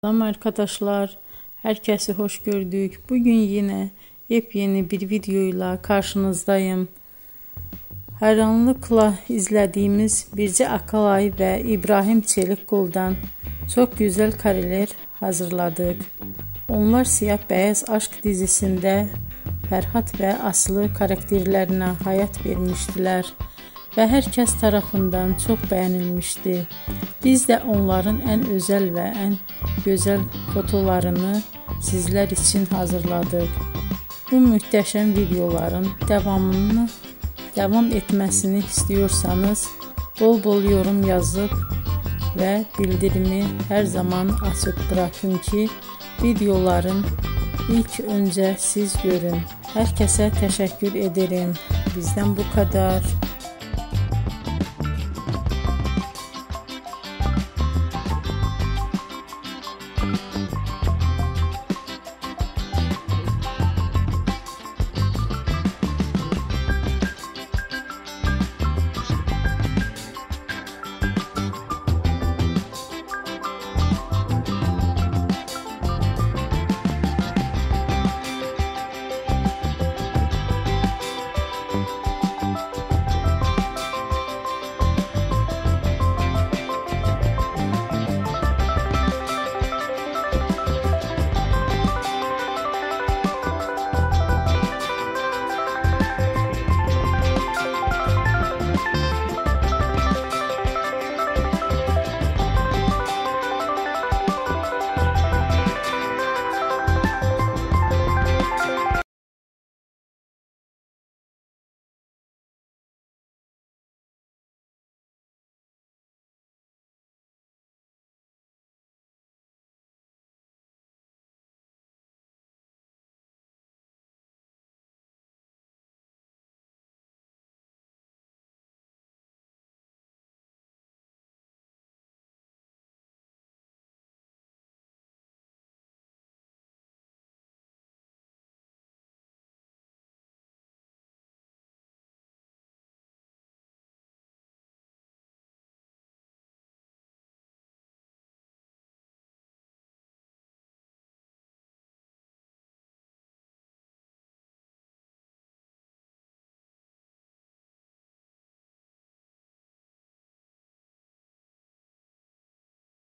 Selam arkadaşlar, herkese hoş gördük. Bugün yine yepyeni bir videoyla karşınızdayım. Hayranlıkla izlediğimiz Birce Akalay ve İbrahim Çelikkol'dan çok güzel kareler hazırladık. Onlar Siyah Beyaz Aşk dizisinde Ferhat ve Aslı karakterlerine hayat vermiştiler ve herkes tarafından çok beğenilmişti. Biz de onların en özel ve en güzel fotolarını sizler için hazırladık. Bu muhteşem videoların devam etmesini istiyorsanız bol bol yorum yazıp ve bildirimi her zaman açık bırakın ki videoların ilk önce siz görün. Herkese teşekkür ederim. Bizden bu kadar.